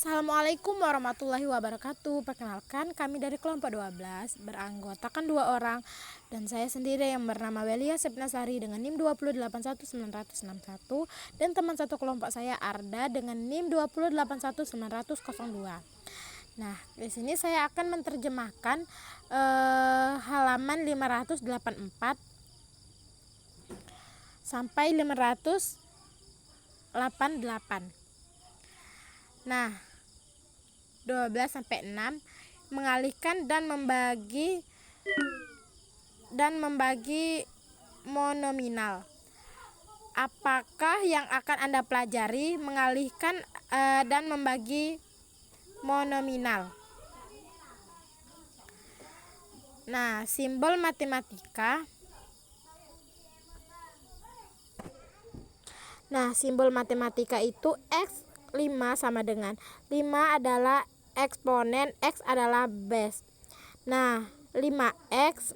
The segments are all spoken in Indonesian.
Assalamualaikum warahmatullahi wabarakatuh. Perkenalkan, kami dari kelompok 12 beranggotakan 2 orang dan saya sendiri yang bernama Welia Sepnasari dengan NIM 2081961 dan teman satu kelompok saya Arda dengan NIM 2081902. Nah, di sini saya akan menerjemahkan halaman 584 sampai 588. Nah, 12 sampai 6 mengalihkan dan membagi monominal. Apakah yang akan Anda pelajari mengalihkan dan membagi monominal? Nah, simbol matematika. Nah, simbol matematika itu X 5 sama dengan 5 adalah eksponen, X adalah base. Nah, 5X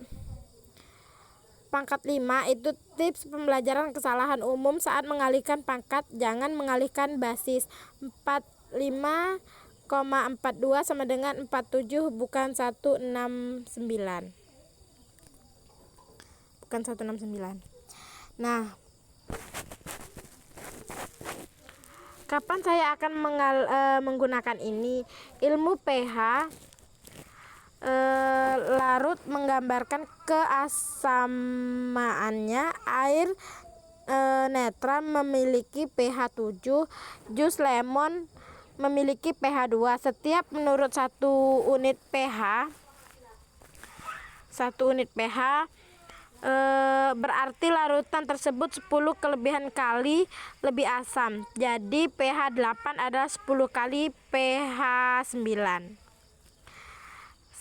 pangkat 5 itu tips pembelajaran kesalahan umum saat mengalihkan pangkat, jangan mengalihkan basis. 45,42 sama dengan 47 bukan 169. Bukan 169. Nah, kapan saya akan menggunakan ini? Ilmu pH larut menggambarkan keasamaannya. Air netral memiliki pH 7, jus lemon memiliki pH 2. Setiap menurut 1 unit pH berarti larutan tersebut 10 kelebihan kali lebih asam. Jadi pH 8 adalah 10 kali pH 9.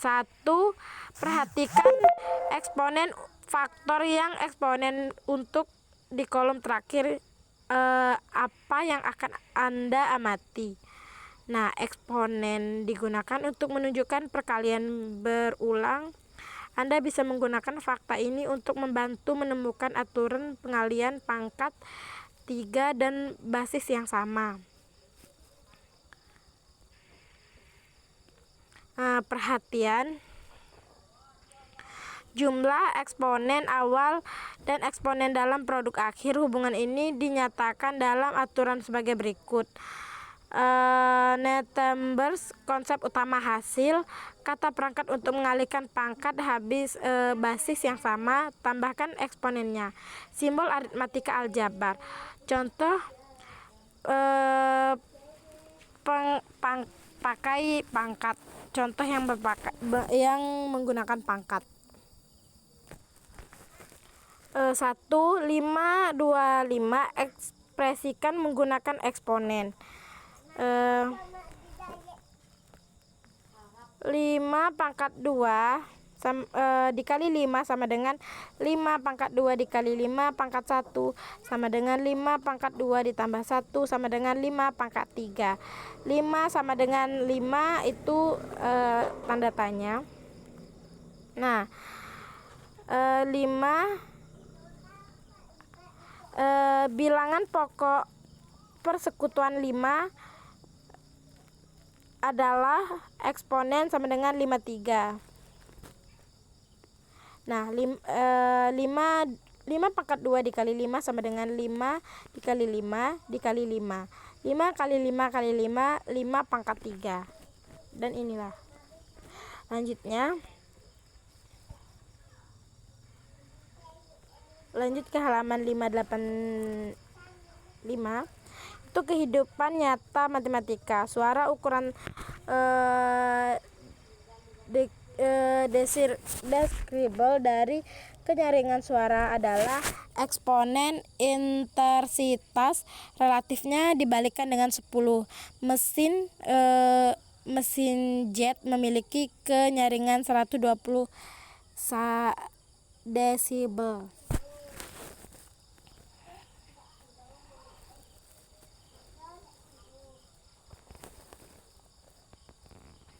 1. Perhatikan eksponen faktor yang eksponen untuk di kolom terakhir apa yang akan Anda amati. Nah, eksponen digunakan untuk menunjukkan perkalian berulang. Anda bisa menggunakan fakta ini untuk membantu menemukan aturan pengalihan pangkat 3 dan basis yang sama. Perhatian, jumlah eksponen awal dan eksponen dalam produk akhir. Hubungan ini dinyatakan dalam aturan sebagai berikut. Net numbers, konsep utama hasil, kata perangkat untuk mengalihkan pangkat habis basis yang sama, tambahkan eksponennya. Simbol aritmatika aljabar. Contoh pakai pangkat. Contoh yang menggunakan pangkat. 1, 5, 2, 5 ekspresikan menggunakan eksponen. 5 pangkat 2 dikali 5 sama dengan 5 pangkat 2 dikali 5 pangkat 1 sama dengan 5 pangkat 2 ditambah 1 sama dengan 5 pangkat 3. 5 sama dengan 5 itu tanda tanya. Nah, 5 bilangan pokok persekutuan 5 adalah eksponen sama dengan 53. Nah, 5 pangkat 2 dikali 5 sama dengan 5 dikali 5 dikali 5. 5 kali 5 kali 5, 5 pangkat 3. Dan inilah. Lanjut ke halaman 585. Itu kehidupan nyata matematika. Suara ukuran deskribel dari kenyaringan suara adalah eksponen intensitas relatifnya dibalikan dengan 10. Mesin jet memiliki kenyaringan 120 desibel.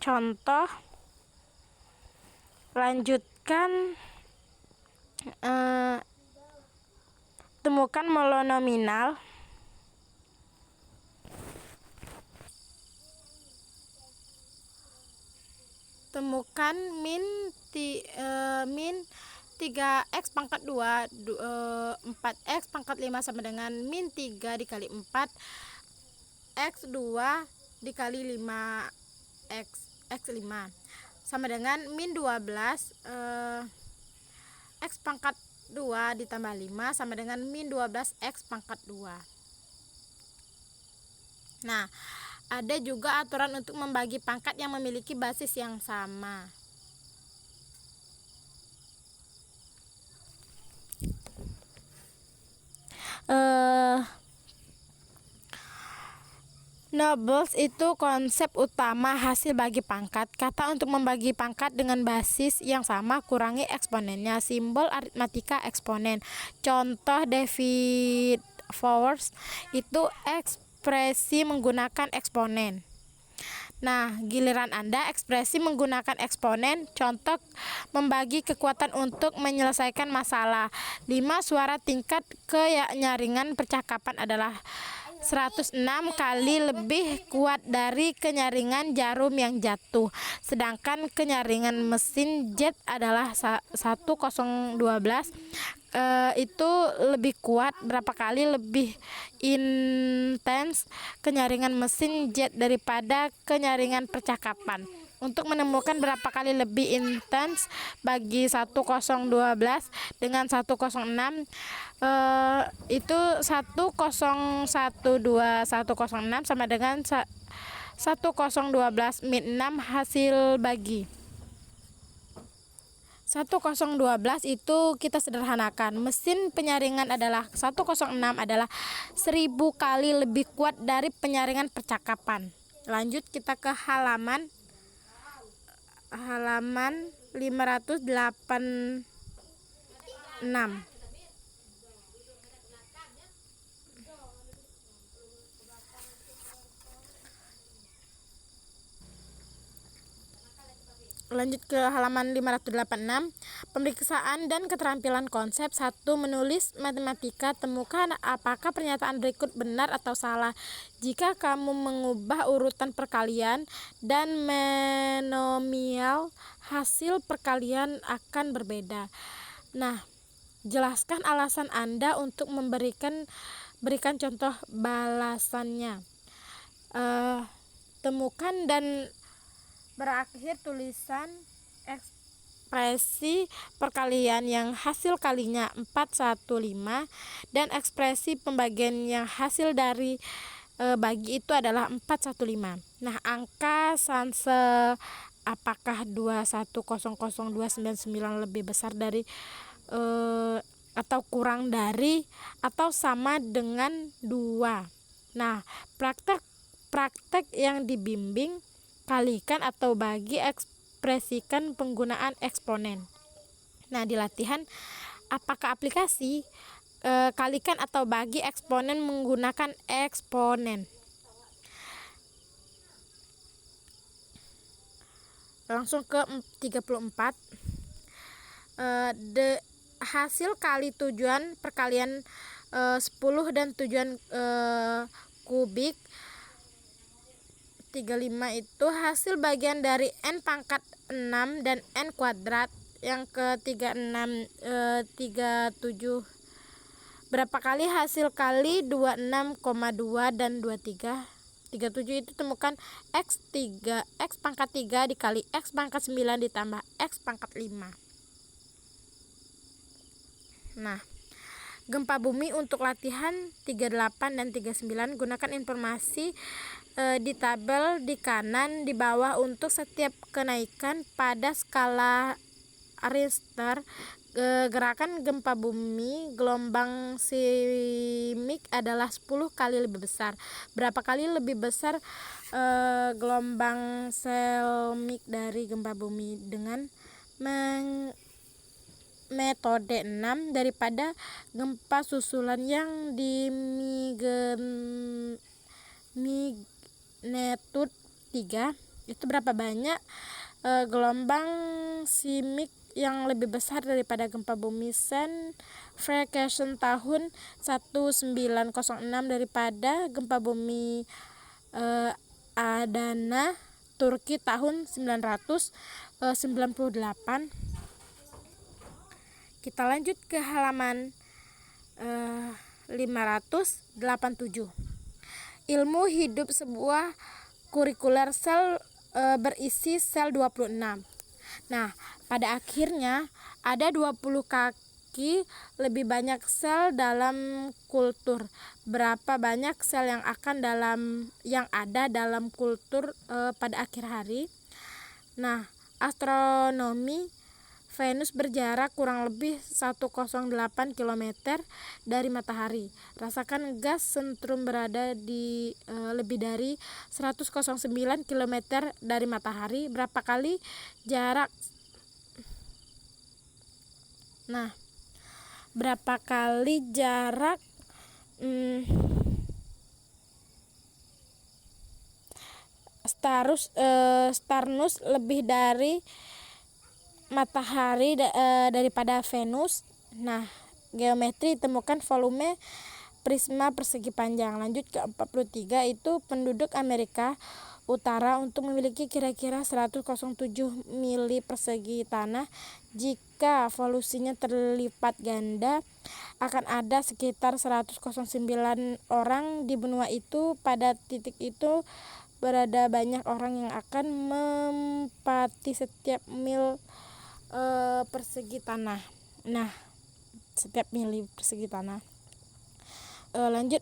Contoh, lanjutkan, temukan monominal. temukan min 3x pangkat 2 4x pangkat 5 sama dengan min 3 dikali 4 x 2 dikali 5 x 5 sama dengan min 12 x pangkat 2 ditambah 5 sama dengan min 12 x pangkat 2. Nah, ada juga aturan untuk membagi pangkat yang memiliki basis yang sama. Nobles itu konsep utama hasil bagi pangkat. Kata untuk membagi pangkat dengan basis yang sama kurangi eksponennya. Simbol aritmatika eksponen. Contoh David Force itu ekspresi menggunakan eksponen. Nah, giliran Anda ekspresi menggunakan eksponen. Contoh membagi kekuatan untuk menyelesaikan masalah. 5 suara tingkat kenyaringan percakapan adalah 106 kali lebih kuat dari kenyaringan jarum yang jatuh. Sedangkan kenyaringan mesin jet adalah 1012 itu lebih kuat, berapa kali lebih intens kenyaringan mesin jet daripada kenyaringan percakapan. Untuk menemukan berapa kali lebih intens bagi 1012 dengan 106 itu 1012 106 sama dengan 1012 min 6 hasil bagi 1012 itu kita sederhanakan. Mesin penyaringan adalah 106 adalah 1000 kali lebih kuat dari penyaringan percakapan. Lanjut kita ke halaman 586. Lanjut ke halaman 586. Pemeriksaan dan keterampilan konsep 1. Menulis matematika. Temukan apakah pernyataan berikut benar atau salah. Jika kamu mengubah urutan perkalian dan monomial, hasil perkalian akan berbeda. Nah, jelaskan alasan Anda untuk berikan contoh balasannya. Temukan dan berakhir tulisan ekspresi perkalian yang hasil kalinya 415 dan ekspresi pembagian yang hasil dari bagi itu adalah 415. Nah, angka sanse apakah 2100299 lebih besar dari atau kurang dari atau sama dengan 2. Nah, praktek yang dibimbing, kalikan atau bagi, ekspresikan penggunaan eksponen. Nah, di latihan apakah aplikasi kalikan atau bagi eksponen menggunakan eksponen. Langsung ke 34. Hasil kali tujuan perkalian 10 dan tujuan kubik 35 itu hasil bagian dari n pangkat 6 dan n kuadrat. Yang ke 36 37 berapa kali hasil kali 26,2 dan 23. 37 itu temukan x pangkat 3 dikali x pangkat 9 ditambah x pangkat 5. Nah, gempa bumi untuk latihan 38 dan 39 gunakan informasi di tabel di kanan di bawah untuk setiap kenaikan pada skala Richter. Gerakan gempa bumi gelombang seismik adalah 10 kali lebih besar. Berapa kali lebih besar gelombang seismik dari gempa bumi dengan metode 6 daripada gempa susulan yang di magnitude 3. Itu berapa banyak gelombang seismik yang lebih besar daripada gempa bumi San Francisco tahun 1906 daripada gempa bumi Adana Turki tahun 998. Kita lanjut ke halaman 587. Ilmu hidup sebuah kurikuler sel berisi sel 26. Nah, pada akhirnya ada 20 kaki lebih banyak sel dalam kultur. Berapa banyak sel yang ada dalam kultur pada akhir hari? Nah, astronomi Venus berjarak kurang lebih 108 km dari matahari. Rasakan gas sentrum berada di lebih dari 109 km dari matahari. Berapa kali jarak? Nah, berapa kali jarak Starnus lebih dari matahari daripada Venus? Nah, geometri temukan volume prisma persegi panjang. Lanjut ke 43, itu penduduk Amerika Utara untuk memiliki kira-kira 107 mili persegi tanah. Jika volusinya terlipat ganda, akan ada sekitar 109 orang di benua itu. Pada titik itu berada banyak orang yang akan menempati setiap mil persegi tanah. Nah, setiap mili persegi tanah. Lanjut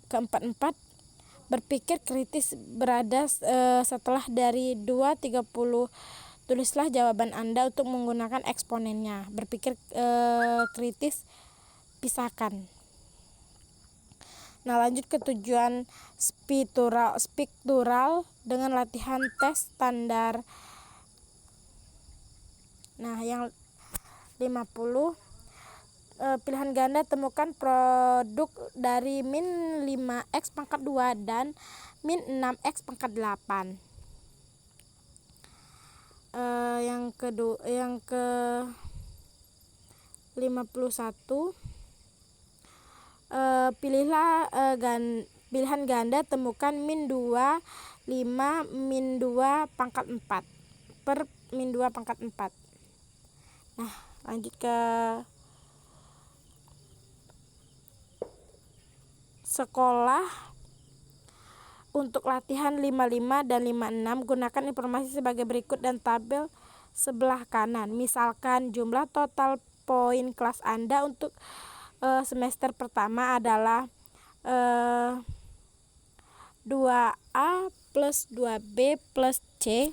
ke 44. Berpikir kritis berada setelah dari 2:30. Tulislah jawaban Anda untuk menggunakan eksponennya. Berpikir kritis, pisahkan. Nah, lanjut ke tujuan spektural dengan latihan tes standar. Nah, yang 50, pilihan ganda temukan produk dari min 5x pangkat 2 dan min 6x pangkat 8. Yang ke 51, pilihan ganda temukan min 2 5 min 2 pangkat 4 per min 2 pangkat 4. Nah, lanjut ke sekolah. Untuk latihan 55 dan 56, gunakan informasi sebagai berikut dan tabel sebelah kanan. Misalkan jumlah total poin kelas Anda untuk semester pertama adalah 2A plus 2B plus C,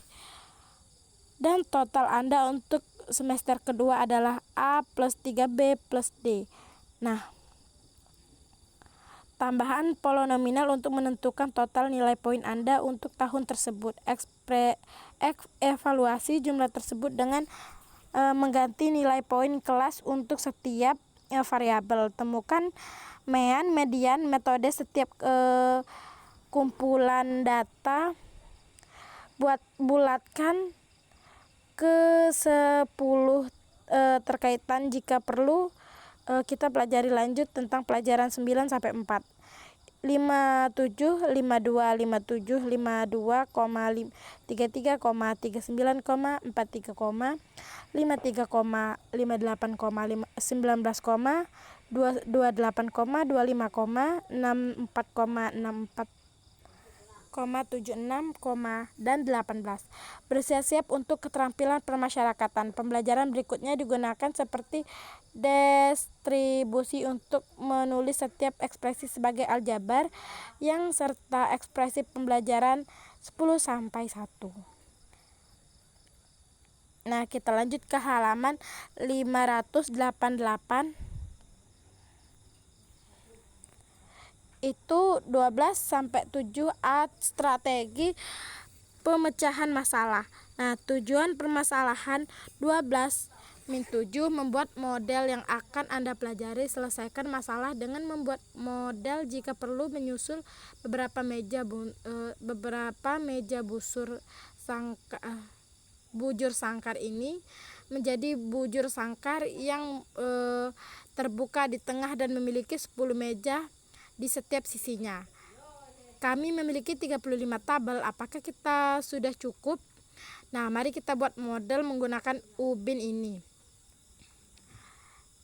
dan total Anda untuk semester kedua adalah A plus 3B plus D. Nah, tambahan polinominal untuk menentukan total nilai poin Anda untuk tahun tersebut. Evaluasi jumlah tersebut dengan mengganti nilai poin kelas untuk setiap variabel. Temukan median metode setiap kumpulan data. Bulatkan ke 10 terkaitan. Jika perlu, kita pelajari lanjut tentang pelajaran 9 sampai 4. 57, 52, 57, 52, 33, 39, 43, 53, 58, 19, 28, 25, 64, 76, dan 18. Bersiap-siap untuk keterampilan permasyarakatan. Pembelajaran berikutnya digunakan seperti distribusi untuk menulis setiap ekspresi sebagai aljabar yang serta ekspresi pembelajaran 10 sampai 1. Nah, kita lanjut ke halaman 588. Itu 12 sampai 7A, strategi pemecahan masalah. Nah, tujuan permasalahan 12-7, membuat model yang akan Anda pelajari. Selesaikan masalah dengan membuat model. Jika perlu, menyusul beberapa meja bujur sangkar ini menjadi bujur sangkar yang terbuka di tengah dan memiliki 10 meja di setiap sisinya. kami memiliki 35 tabel. Apakah kita sudah cukup? Nah, mari kita buat model menggunakan Ubin ini.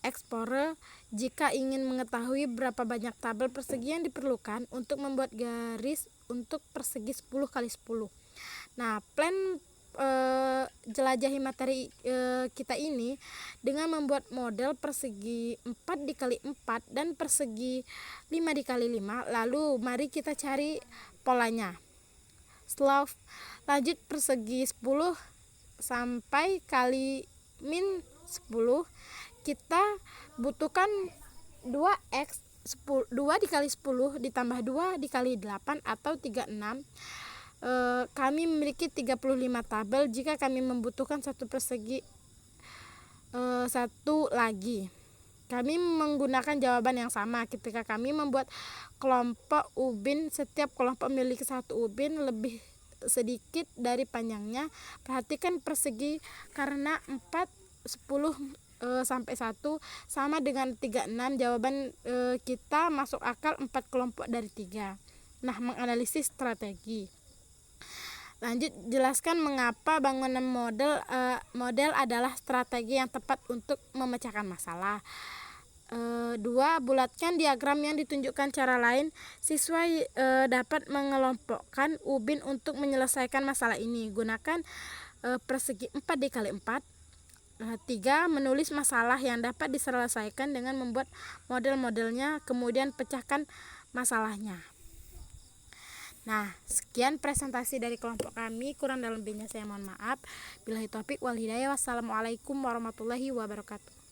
Explorer, jika ingin mengetahui berapa banyak tabel persegi yang diperlukan untuk membuat garis untuk persegi 10 kali 10. Nah, plan jelajahi materi kita ini dengan membuat model persegi 4 dikali 4 dan persegi 5 dikali 5. Lalu mari kita cari polanya. Setelah lanjut persegi 10 sampai kali min 10, kita butuhkan 2x, 2 dikali 10 ditambah 2 dikali 8 atau 36. Kami memiliki 35 tabel. Jika kami membutuhkan satu persegi satu lagi, kami menggunakan jawaban yang sama ketika kami membuat kelompok ubin. Setiap kelompok memiliki satu ubin lebih sedikit dari panjangnya. Perhatikan persegi karena 4, 10 sampai 1 sama dengan 36. Jawaban kita masuk akal 4 kelompok dari 3. Nah, menganalisis strategi. Lanjut, jelaskan mengapa bangunan model adalah strategi yang tepat untuk memecahkan masalah. 2. Bulatkan diagram yang ditunjukkan cara lain. Siswa dapat mengelompokkan ubin untuk menyelesaikan masalah ini. Gunakan persegi 4 dikali 4. 3. Menulis masalah yang dapat diselesaikan dengan membuat model-modelnya, kemudian pecahkan masalahnya. Nah, sekian presentasi dari kelompok kami. Kurang dan lebihnya saya mohon maaf. Billahi taufik wal hidayah. Wassalamualaikum warahmatullahi wabarakatuh.